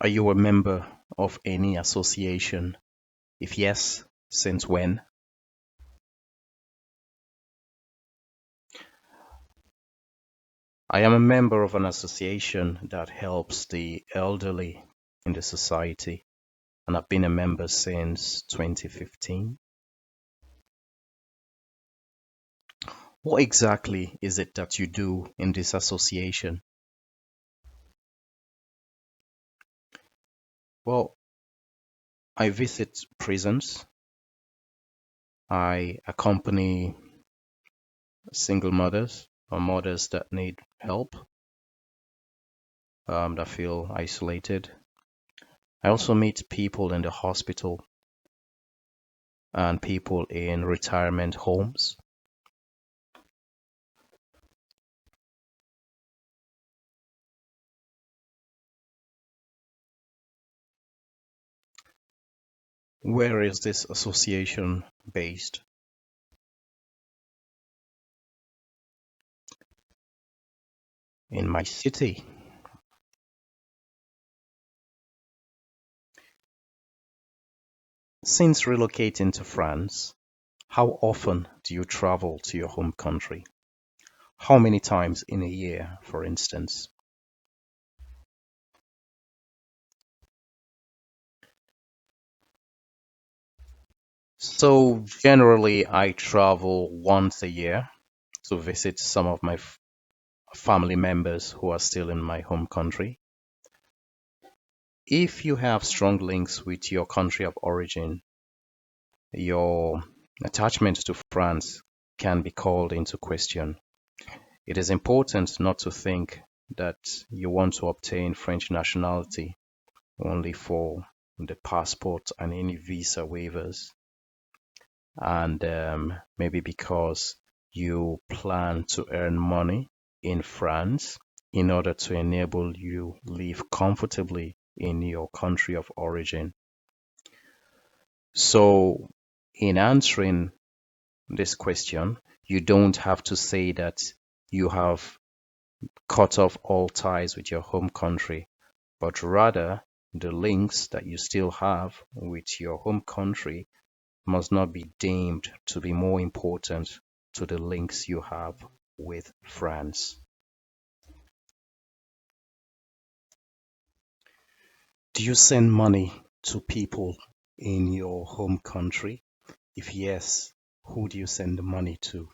Are you a member of any association? If yes, since when? I am a member of an association that helps the elderly in the society, and I've been a member since 2015. What exactly is it that you do in this association? Well, I visit prisons. I accompany single mothers or mothers that need help, that feel isolated. I also meet people in the hospital and people in retirement homes. Where is this association based? In my city. Since relocating to France, how often do you travel to your home country? How many times in a year, for instance? So generally, I travel once a year to visit some of my family members who are still in my home country. If you have strong links with your country of origin, your attachment to France can be called into question. It is important not to think that you want to obtain French nationality only for the passport and any visa waivers, and maybe because you plan to earn money in France in order to enable you live comfortably in your country of origin. So, in answering this question, you don't have to say that you have cut off all ties with your home country, but rather the links that you still have with your home country must not be deemed to be more important to the links you have with France. Do you send money to people in your home country? If yes, who do you send the money to?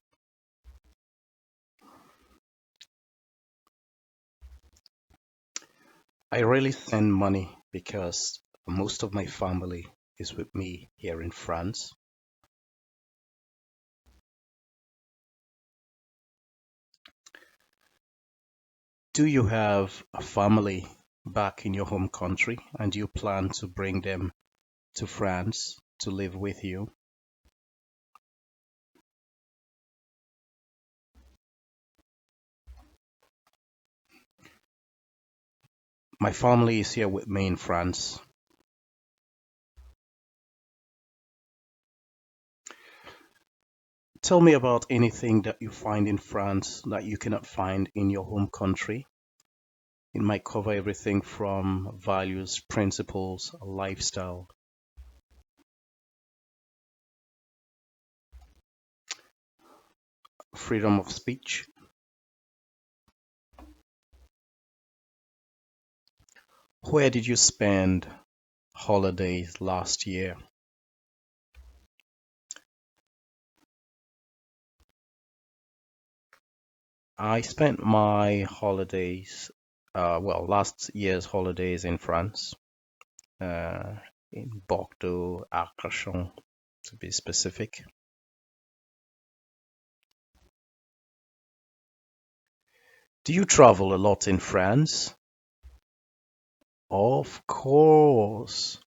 I rarely send money because most of my family is with me here in France. Do you have a family back in your home country and do you plan to bring them to France to live with you? My family is here with me in France. Tell me about anything that you find in France that you cannot find in your home country. It might cover everything from values, principles, lifestyle. Freedom of speech. Where did you spend holidays last year? I spent my holidays, last year's holidays in France, uh, in Bordeaux, Arcachon, to be specific. Do you travel a lot in France? Of course.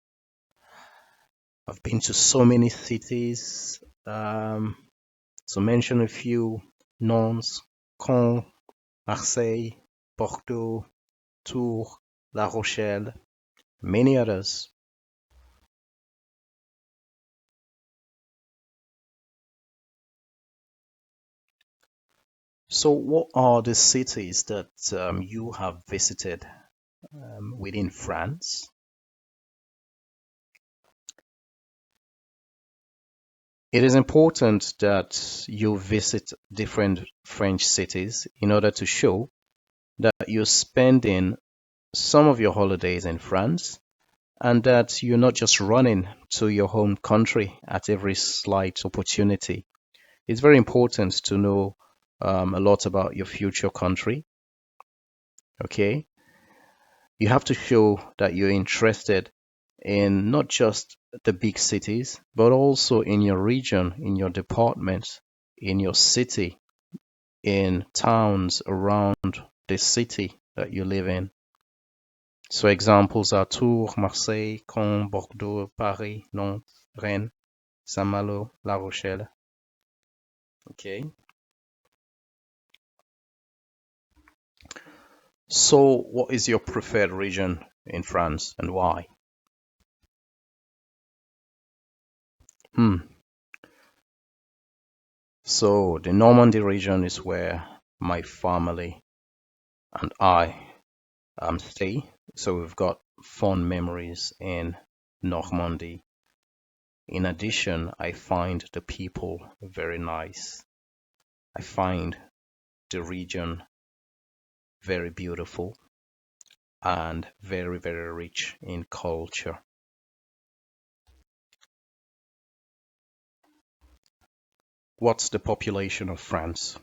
I've been to so many cities. To mention a few, Nantes, Caen, Marseille, Bordeaux, Tours, La Rochelle, many others. So, what are the cities that you have visited? within France. It is important that you visit different French cities in order to show that you're spending some of your holidays in France and that you're not just running to your home country at every slight opportunity. It's very important to know a lot about your future country. Okay, you have to show that you're interested in not just the big cities, but also in your region, in your department, in your city, in towns around the city that you live in. So examples are Tours, Marseille, Caen, Bordeaux, Paris, Nantes, Rennes, Saint-Malo, La Rochelle. Okay. So what is your preferred region in France and why? Hmm. So the Normandy region is where my family and I stay. So we've got fond memories in Normandy. In addition, I find the people very nice. I find the region very beautiful and very, very rich in culture. What's the population of France?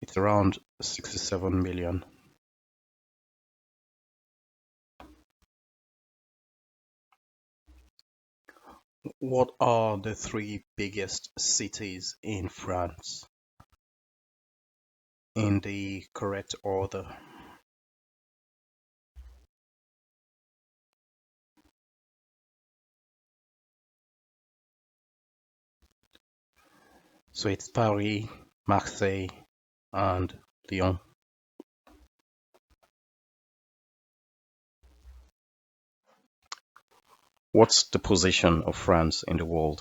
It's around 67 million. What are the three biggest cities in France in the correct order? So it's Paris, Marseille, and Lyon. What's the position of France in the world?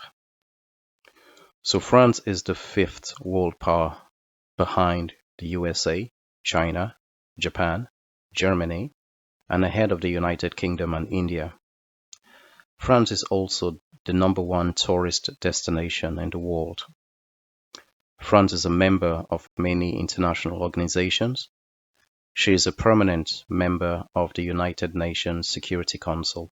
So France is the fifth world power behind the USA, China, Japan, Germany, and ahead of the United Kingdom and India. France is also the number one tourist destination in the world. France is a member of many international organizations. She is a permanent member of the United Nations Security Council.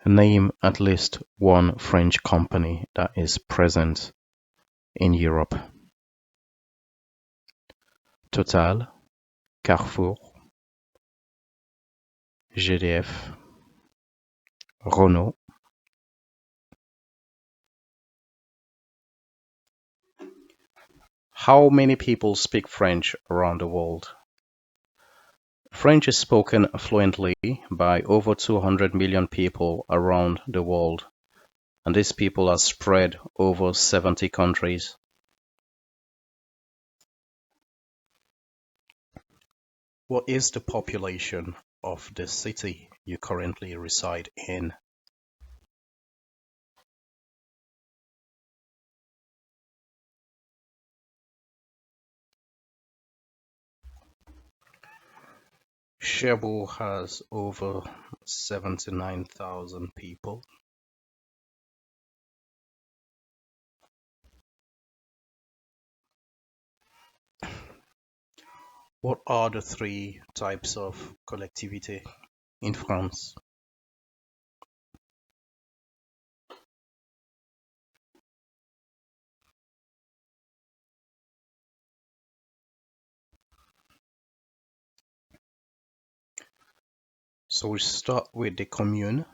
Name at least one French company that is present in Europe. Total, Carrefour, GDF, Renault. How many people speak French around the world? French is spoken fluently by over 200 million people around the world, and these people are spread over 70 countries. What is the population of the city you currently reside in? Cherbourg has over 79,000 people. What are the three types of collectivity in France? So we start with the commune.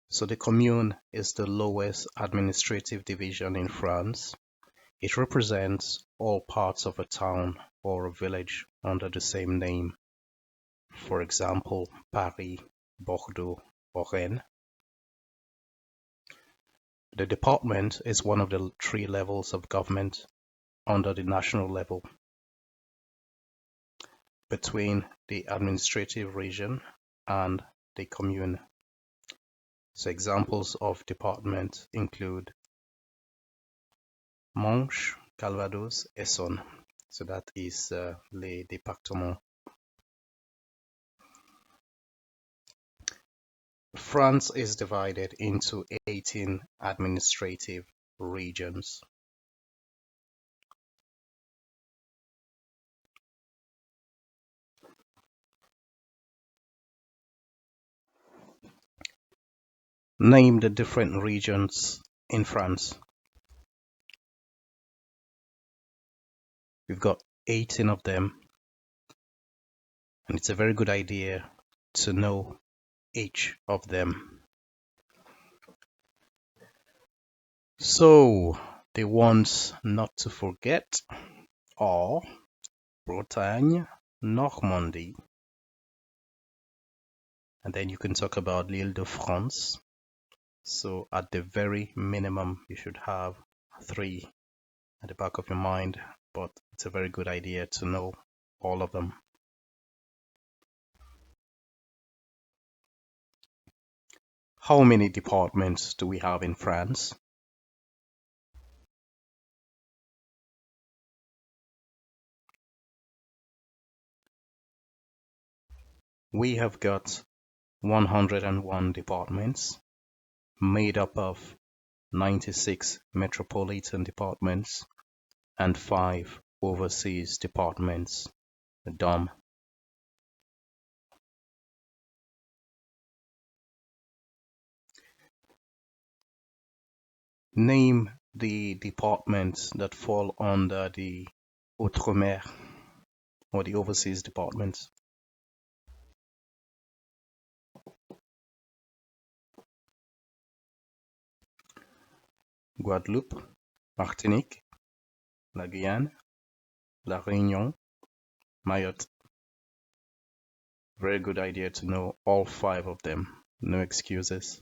So the commune is the lowest administrative division in France. It represents all parts of a town or a village under the same name. For example, Paris, Bordeaux, or Rennes. The department is one of the three levels of government under the national level, between the administrative region and the commune. So examples of departments include Manche, Calvados, Essonne. So that is les départements. France is divided into 18 administrative regions. Name the different regions in France. We've got 18 of them, and it's a very good idea to know each of them. So, the ones not to forget are Bretagne, Normandy, and then you can talk about l'Île-de-France. So at the very minimum, you should have 3 at the back of your mind, but it's a very good idea to know all of them. How many departments do we have in France? We have got 101 departments made up of 96 metropolitan departments and 5 overseas departments, DOM. Name the departments that fall under the Outre-mer or the overseas departments. Guadeloupe, Martinique, la Guyane, la Réunion, Mayotte. Very good idea to know all 5 of them. No excuses.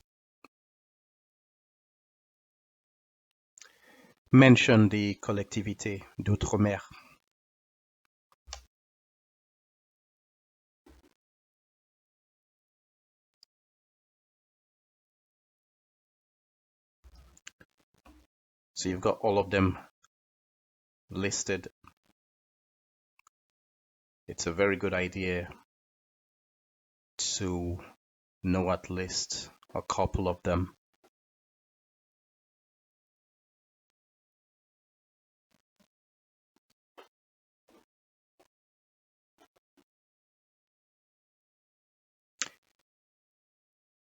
Mention the collectivité d'outre-mer. So you've got all of them listed. It's a very good idea to know at least a couple of them.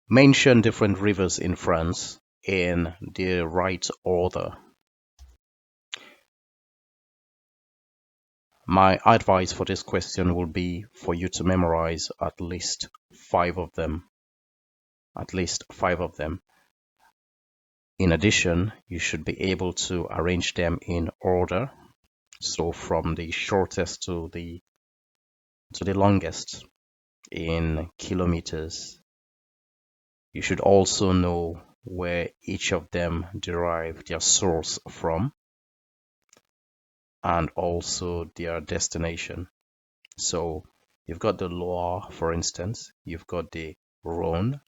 Mention different rivers in France in the right order. My advice for this question will be for you to memorize at least 5 of them. At least 5 of them. In addition, you should be able to arrange them in order. So from the shortest to the longest in kilometers. You should also know where each of them derive their source from and also their destination. So you've got the Loire, for instance, you've got the Rhone.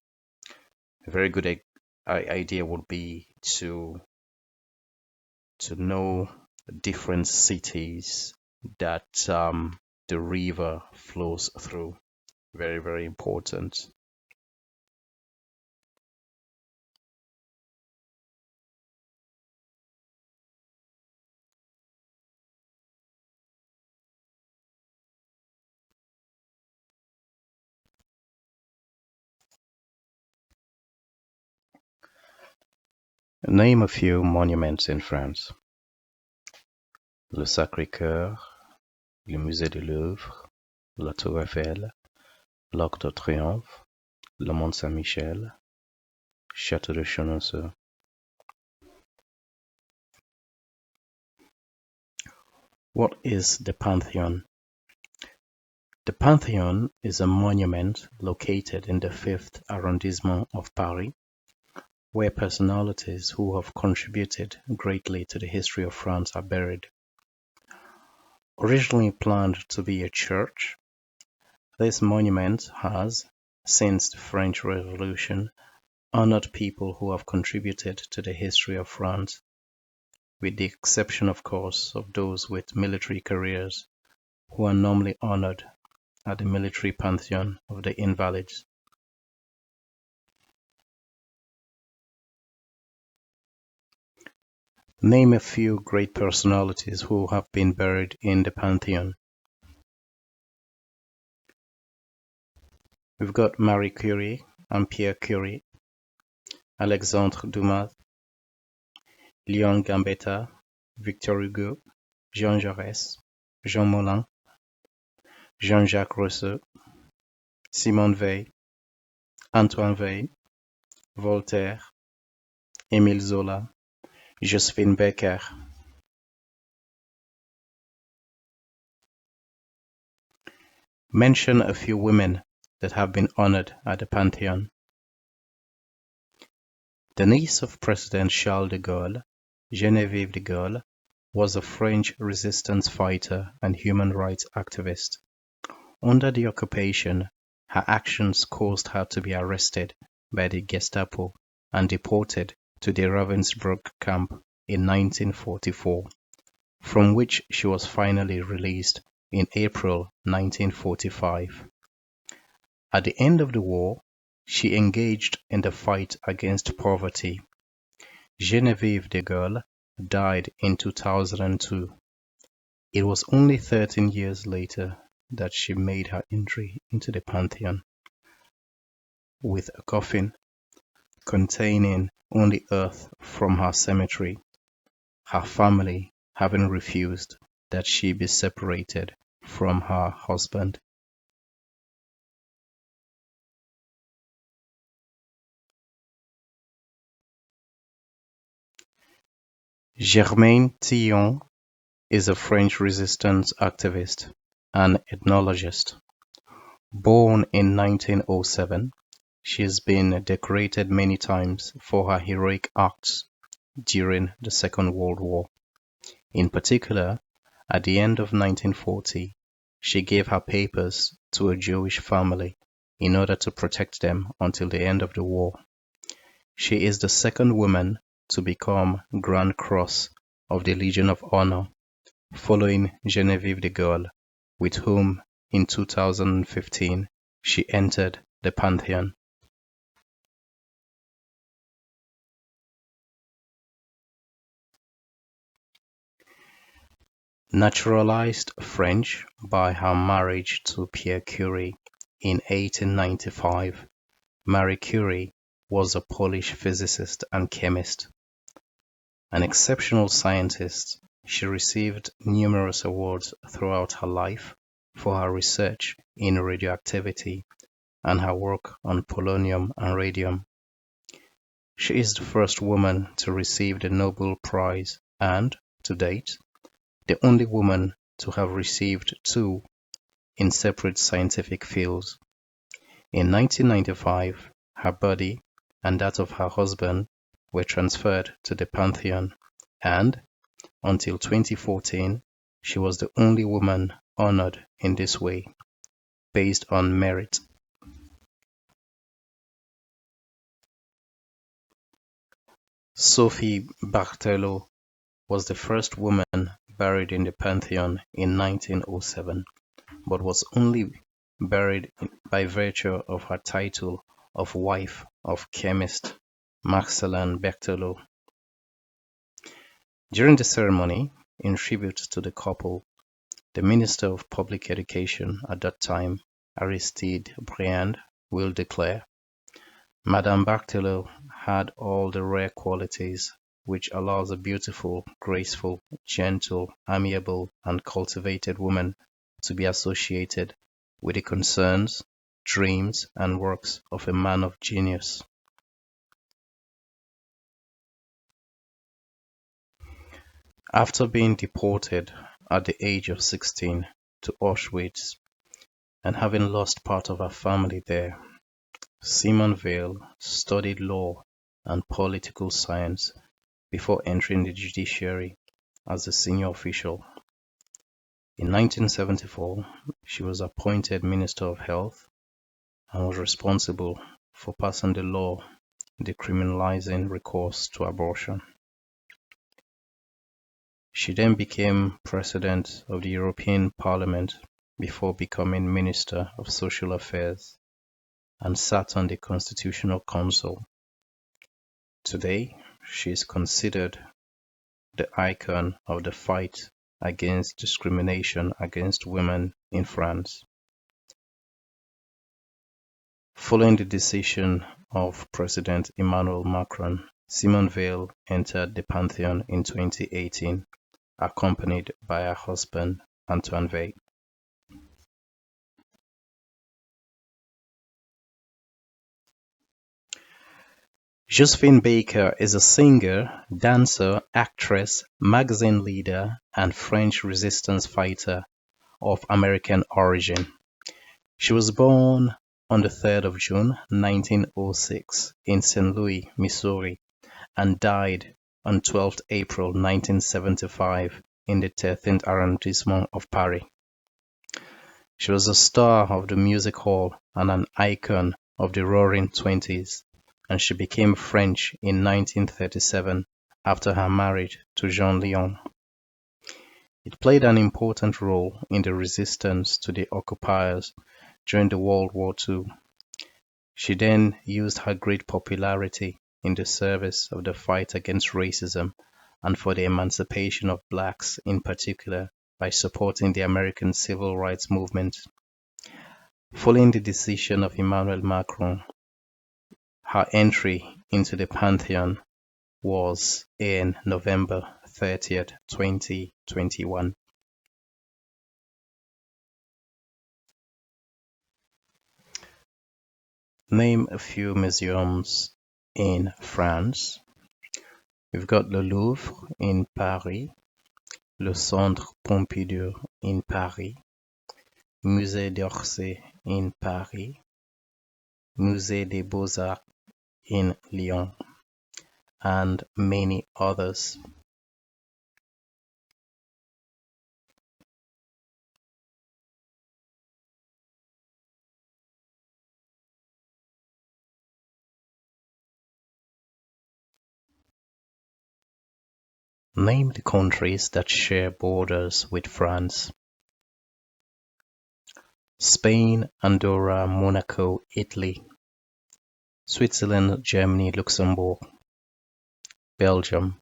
A very good idea would be to know different cities that the river flows through. Very, very important. Name a few monuments in France. Le Sacré-Cœur, le musée du Louvre, la Tour Eiffel, l'Arc de Triomphe, le Mont Saint-Michel, Château de Chenonceau. What is the Pantheon? The Pantheon is a monument located in the 5th arrondissement of Paris, where personalities who have contributed greatly to the history of France are buried. Originally planned to be a church, this monument has, since the French Revolution, honored people who have contributed to the history of France, with the exception, of course, of those with military careers who are normally honored at the military pantheon of the Invalides. Name a few great personalities who have been buried in the pantheon. We've got Marie Curie and Pierre Curie, Alexandre Dumas, Léon Gambetta, Victor Hugo, Jean Jaurès, Jean Moulin, Jean-Jacques Rousseau, Simone Weil, Antoine Weil, Voltaire, Émile Zola, Josephine Baker. Mention a few women that have been honored at the Pantheon. The niece of President Charles de Gaulle, Geneviève de Gaulle, was a French resistance fighter and human rights activist. Under the occupation, her actions caused her to be arrested by the Gestapo and deported to the Ravensbrück camp in 1944, from which she was finally released in April 1945. At the end of the war, she engaged in the fight against poverty. Geneviève de Gaulle died in 2002. It was only 13 years later that she made her entry into the Pantheon, with a coffin containing only earth from her cemetery, her family having refused that she be separated from her husband. Germaine Tillon is a French resistance activist and ethnologist. Born in 1907, she has been decorated many times for her heroic acts during the Second World War. In particular, at the end of 1940, she gave her papers to a Jewish family in order to protect them until the end of the war. She is the second woman to become Grand Cross of the Legion of Honor, following Geneviève de Gaulle, with whom in 2015 she entered the Pantheon. Naturalized French by her marriage to Pierre Curie in 1895, Marie Curie was a Polish physicist and chemist. An exceptional scientist, she received numerous awards throughout her life for her research in radioactivity and her work on polonium and radium. She is the first woman to receive the Nobel Prize and, to date, the only woman to have received two in separate scientific fields. In 1995, her body and that of her husband were transferred to the Pantheon, and, until 2014, she was the only woman honored in this way, based on merit. Sophie Barthélot was the first woman buried in the Pantheon in 1907, but was only buried by virtue of her title of wife of chemist Marcellin Berthelot. During the ceremony, in tribute to the couple, the Minister of Public Education at that time, Aristide Briand, will declare, Madame Berthelot had all the rare qualities which allows a beautiful, graceful, gentle, amiable, and cultivated woman to be associated with the concerns, dreams, and works of a man of genius. After being deported at the age of 16 to Auschwitz and having lost part of her family there, Simone Weil studied law and political science before entering the judiciary as a senior official. In 1974, she was appointed Minister of Health and was responsible for passing the law decriminalizing recourse to abortion. She then became President of the European Parliament before becoming Minister of Social Affairs and sat on the Constitutional Council. Today, she is considered the icon of the fight against discrimination against women in France. Following the decision of President Emmanuel Macron, Simone Veil entered the Pantheon in 2018, accompanied by her husband Antoine Veil. Josephine Baker is a singer, dancer, actress, magazine leader, and French resistance fighter of American origin. She was born on the 3rd of June 1906 in St. Louis, Missouri, and died on 12th April 1975 in the 13th arrondissement of Paris. She was a star of the music hall and an icon of the Roaring Twenties, and she became French in 1937 after her marriage to Jean Lyon. It played an important role in the resistance to the occupiers during the World War II. She then used her great popularity in the service of the fight against racism and for the emancipation of blacks in particular by supporting the American Civil Rights Movement. Following the decision of Emmanuel Macron, her entry into the Pantheon was in November 30th, 2021. Name a few museums in France. We've got le Louvre in Paris, le Centre Pompidou in Paris, Musée d'Orsay in Paris, Musée des Beaux-Arts in Lyon, and many others. Name the countries that share borders with France. Spain, Andorra, Monaco, Italy, Switzerland, Germany, Luxembourg, Belgium.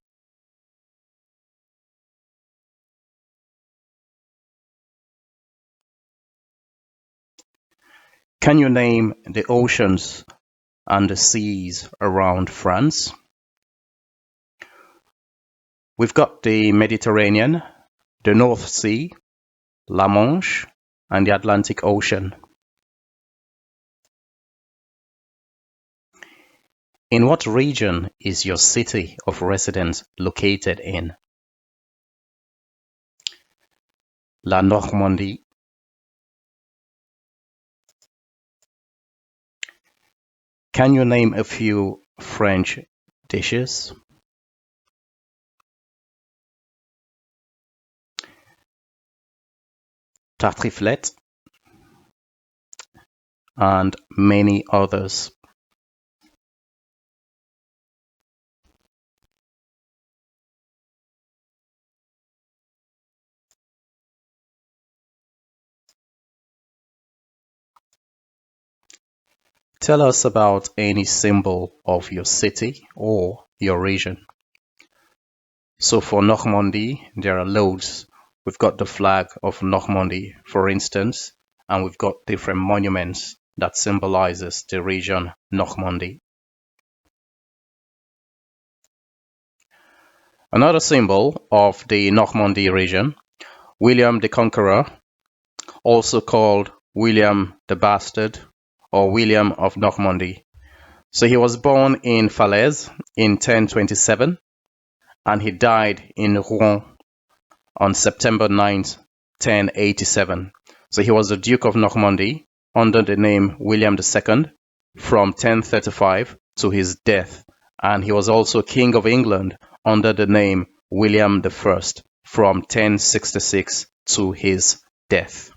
Can you name the oceans and the seas around France? We've got the Mediterranean, the North Sea, La Manche, and the Atlantic Ocean. In what region is your city of residence located in? La Normandie. Can you name a few French dishes? Tartiflette, and many others. Tell us about any symbol of your city or your region. So for Normandy, there are loads. We've got the flag of Normandy, for instance, and we've got different monuments that symbolizes the region Normandy. Another symbol of the Normandy region, William the Conqueror, also called William the Bastard or William of Normandy. So he was born in Falaise in 1027 and he died in Rouen on September 9th, 1087. So he was the Duke of Normandy under the name William II from 1035 to his death, and he was also King of England under the name William I from 1066 to his death.